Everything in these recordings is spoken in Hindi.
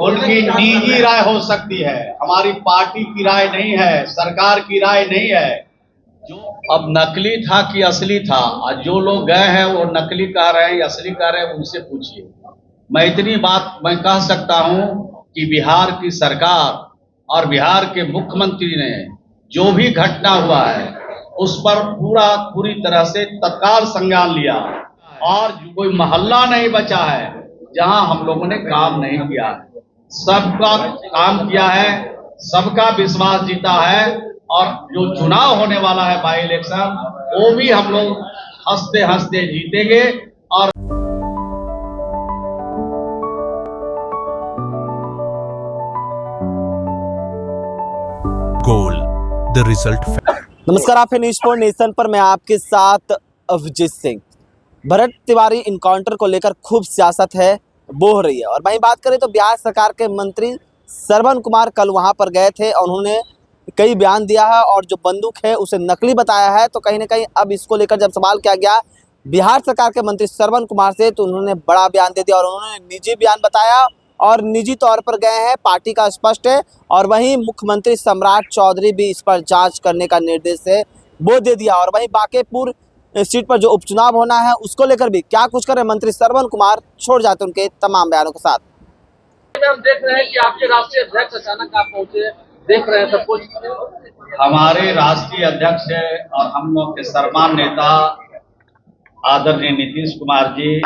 उनकी निजी राय हो सकती है, हमारी पार्टी की राय नहीं है, सरकार की राय नहीं है। जो अब नकली था कि असली था, और जो लोग गए हैं वो नकली कह रहे हैं या असली कह रहे हैं, उनसे पूछिए। मैं इतनी बात मैं कह सकता हूं कि बिहार की सरकार और बिहार के मुख्यमंत्री ने जो भी घटना हुआ है उस पर पूरी तरह से तत्काल संज्ञान लिया, और कोई मोहल्ला नहीं बचा है जहां हम लोगों ने काम नहीं किया है। सबका काम किया है, सबका विश्वास जीता है, और जो चुनाव होने वाला है बाई इलेक्शन, वो भी हम लोग हंसते हंसते जीतेंगे। और गोल द रिजल्ट। नमस्कार, आप हैं न्यूज़ फॉर नेशन पर। मैं आपके साथ अभिजीत सिंह। भरत तिवारी इनकाउंटर को लेकर खूब सियासत है, वो हो रही है। और वहीं बात करें तो बिहार सरकार के मंत्री श्रवण कुमार कल वहां पर गए थे और उन्होंने कई बयान दिया है, और जो बंदूक है उसे नकली बताया है। तो कहीं ना कहीं अब इसको लेकर जब सवाल किया गया बिहार सरकार के मंत्री श्रवण कुमार से, तो उन्होंने बड़ा बयान दे दिया और उन्होंने निजी बयान बताया और निजी तौर पर गए हैं, पार्टी का स्पष्ट है। और वहीं मुख्यमंत्री सम्राट चौधरी भी इस पर जांच करने का निर्देश है वो दे दिया। और वहीं बांकेपुर सीट पर जो उपचुनाव होना है उसको लेकर भी क्या कुछ करे मंत्री श्रवण कुमार, छोड़ जाते उनके तमाम बयानों के साथ। हम देख रहे हैं कि आपके राष्ट्रीय अध्यक्ष अचानक आप पहुंचे, देख रहे हैं सब कुछ। हमारे राष्ट्रीय अध्यक्ष और हम लोग के सम्मान नेता आदरणीय नीतीश कुमार जी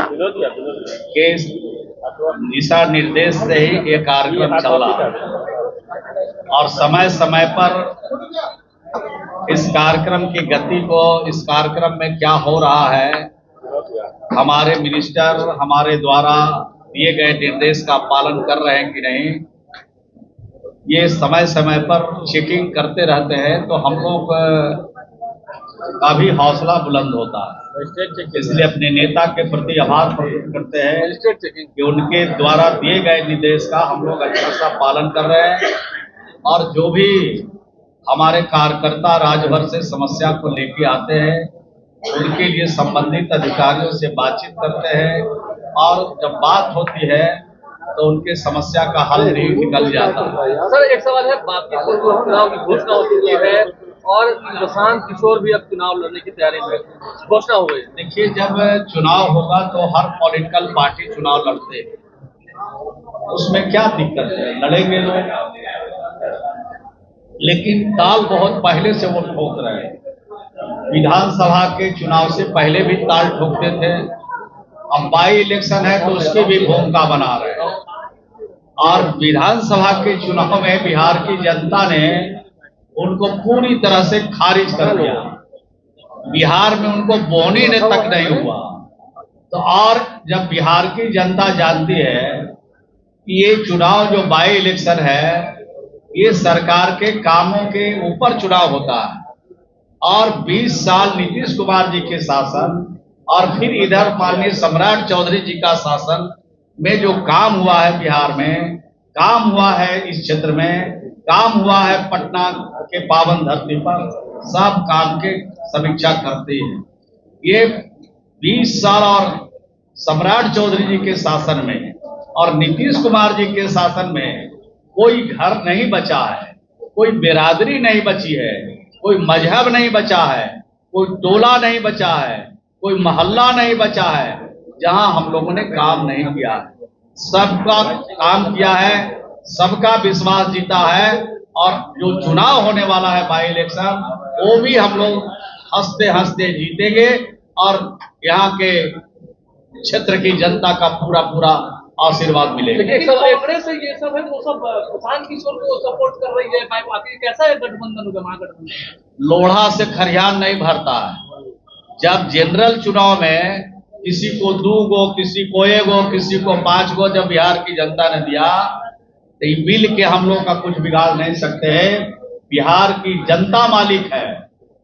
के दिशा निर्देश से ही ये कार्यक्रम चल रहा है, और समय समय पर इस कार्यक्रम की गति को, इस कार्यक्रम में क्या हो रहा है, हमारे मिनिस्टर हमारे द्वारा दिए गए निर्देश का पालन कर रहे हैं कि नहीं, ये समय समय पर चेकिंग करते रहते हैं। तो हम लोग का भी हौसला बुलंद होता है, इसलिए अपने नेता के प्रति आभार प्रकट करते हैं कि उनके द्वारा दिए गए निर्देश का हम लोग अच्छा सा पालन कर रहे हैं। और जो भी हमारे कार्यकर्ता राज्य भर से समस्या को लेके आते हैं, उनके लिए संबंधित अधिकारियों से बातचीत करते हैं, और जब बात होती है तो उनके समस्या का हल नहीं निकल जाता। सर, एक सवाल है, बांकीपुर चुनाव की घोषणा हो चुकी है और प्रशांत किशोर भी अब चुनाव लड़ने की तैयारी में, घोषणा हो गई। देखिए, जब चुनाव होगा तो हर पॉलिटिकल पार्टी चुनाव लड़ते हैं, उसमें क्या दिक्कत है, लड़ेंगे लोग। लेकिन ताल बहुत पहले से वो ठोक रहे हैं, विधानसभा के चुनाव से पहले भी ताल ठोकते थे। अब बाई इलेक्शन है तो उसकी भी भूमिका बना रहे हैं, और विधानसभा के चुनाव में बिहार की जनता ने उनको पूरी तरह से खारिज कर दिया। बिहार में उनको बोनी ने तक नहीं हुआ। तो और जब बिहार की जनता जानती है कि ये चुनाव जो बाई इलेक्शन है, ये सरकार के कामों के ऊपर चुनाव होता है, और 20 साल नीतीश कुमार जी के शासन और फिर इधर माननीय सम्राट चौधरी जी का शासन में जो काम हुआ है, बिहार में काम हुआ है, इस क्षेत्र में काम हुआ है, पटना के पावन धरती पर सब काम के समीक्षा करते हैं। ये 20 साल और सम्राट चौधरी जी के शासन में और नीतीश कुमार जी के शासन में कोई घर नहीं बचा है, कोई बिरादरी नहीं बची है, कोई मजहब नहीं बचा है, कोई टोला नहीं बचा है, कोई मोहल्ला नहीं बचा है जहां हम लोगों ने काम नहीं किया है। सबका काम किया है, सबका विश्वास जीता है, और जो चुनाव होने वाला है बाई इलेक्शन, वो भी हम लोग हंसते हंसते जीतेंगे, और यहाँ के क्षेत्र की जनता का पूरा पूरा आशीर्वाद मिलेगा। लेकिन आंकड़े से ये सब है, वो सब प्रशांत किशोर को सपोर्ट कर रही है बाकी। कैसा है गठबंधन होगा, महागठबंधन? लोढ़ा से खरियान नहीं भरता है। जब जनरल चुनाव में किसी को 2 गो, किसी को 1 गो, किसी को 5 गो जब बिहार की जनता ने दिया, तो ये मिल के हम लोग का कुछ बिगाड़ नहीं सकते हैं। बिहार की जनता मालिक है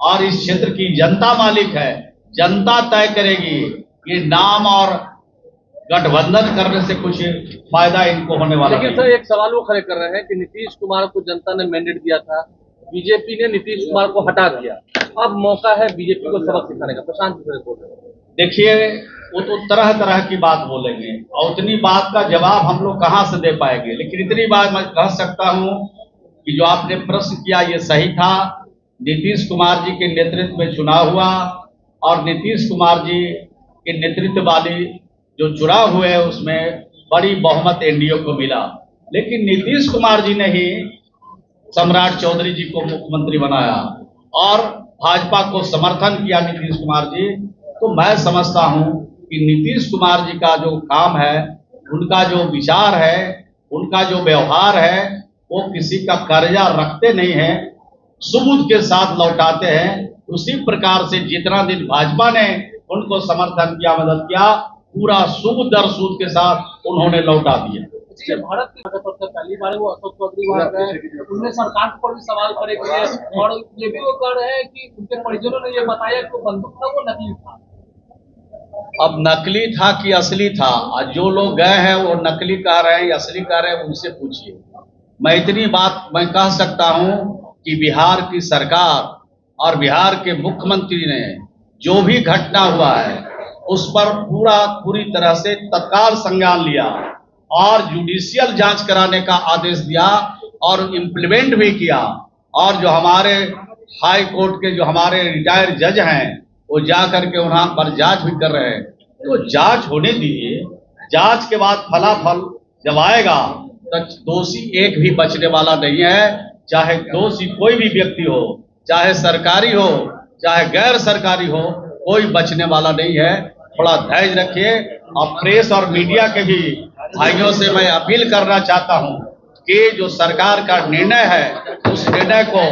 और इस क्षेत्र की जनता मालिक है। जनता तय करेगी। ये नाम और गठबंधन करने से कुछ फायदा इनको होने वाला लेकिन सर, एक सवाल वो खड़े कर रहे हैं कि नीतीश कुमार को जनता ने मैंडेट दिया था, बीजेपी ने नीतीश कुमार को हटा दिया, अब मौका है बीजेपी को सबक सिखाने का। प्रशांत किशोर बोल रहे हैं। देखिए, वो तो तरह तरह की बात बोलेंगे और उतनी बात का जवाब हम लोग कहाँ से दे पाएंगे। लेकिन इतनी बात मैं कह सकता हूँ कि जो आपने प्रश्न किया ये सही था। नीतीश कुमार जी के नेतृत्व में चुनाव हुआ और नीतीश कुमार जी के नेतृत्व वाली जो चुनाव हुए उसमें बड़ी बहुमत एनडीए को मिला। लेकिन नीतीश कुमार जी ने ही सम्राट चौधरी जी को मुख्यमंत्री बनाया और भाजपा को समर्थन किया नीतीश कुमार जी। तो मैं समझता हूं कि नीतीश कुमार जी का जो काम है, उनका जो विचार है, उनका जो व्यवहार है, वो किसी का कर्जा रखते नहीं है, सुबुद के साथ लौटाते हैं। उसी प्रकार से जितना दिन भाजपा ने उनको समर्थन किया, मदद किया, पूरा सूद दर सूद के साथ उन्होंने लौटा दिया। इसलिए भारत की सबसे पहली बार वो अशोक चौधरी वहां गए, उन्होंने सरकार पर भी सवाल खड़े किए और ये भी वो कह रहे हैं कि उनके परिजनों ने ये बताया कि वो बंदूक था वो नकली था। अब नकली था कि असली था, और जो लोग गए हैं वो नकली कह रहे हैं या असली कह रहे हैं, उनसे पूछिए। मैं इतनी बात मैं कह सकता हूं कि बिहार की सरकार और बिहार के मुख्यमंत्री ने जो भी घटना हुआ है उस पर पूरी तरह से तत्काल संज्ञान लिया और जुडिशियल जांच कराने का आदेश दिया और इम्प्लीमेंट भी किया। और जो हमारे हाई कोर्ट के जो हमारे रिटायर्ड जज हैं वो जा करके वहां पर जांच भी कर रहे हैं। तो जांच होने दीजिए, जांच के बाद फलाफल जब आएगा तो दोषी एक भी बचने वाला नहीं है। चाहे दोषी कोई भी व्यक्ति हो, चाहे सरकारी हो चाहे गैर सरकारी हो, कोई बचने वाला नहीं है। थोड़ा धैर्य रखिए। और प्रेस और मीडिया के भी भाइयों से मैं अपील करना चाहता हूं कि जो सरकार का निर्णय है उस निर्णय को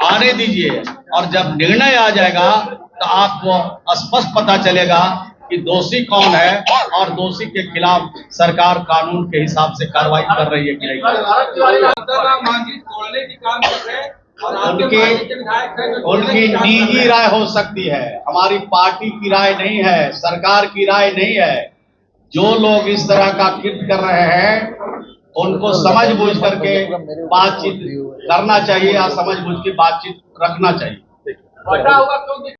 आने दीजिए, और जब निर्णय आ जाएगा तो आपको स्पष्ट पता चलेगा कि दोषी कौन है और दोषी के खिलाफ सरकार कानून के हिसाब से कार्रवाई कर रही है कि नहीं। उनकी निजी राय हो सकती है, हमारी पार्टी की राय नहीं है, सरकार की राय नहीं है। जो लोग इस तरह का कृत्य कर रहे हैं उनको समझ बूझ करके बातचीत करना चाहिए या समझ बूझ के बातचीत रखना चाहिए।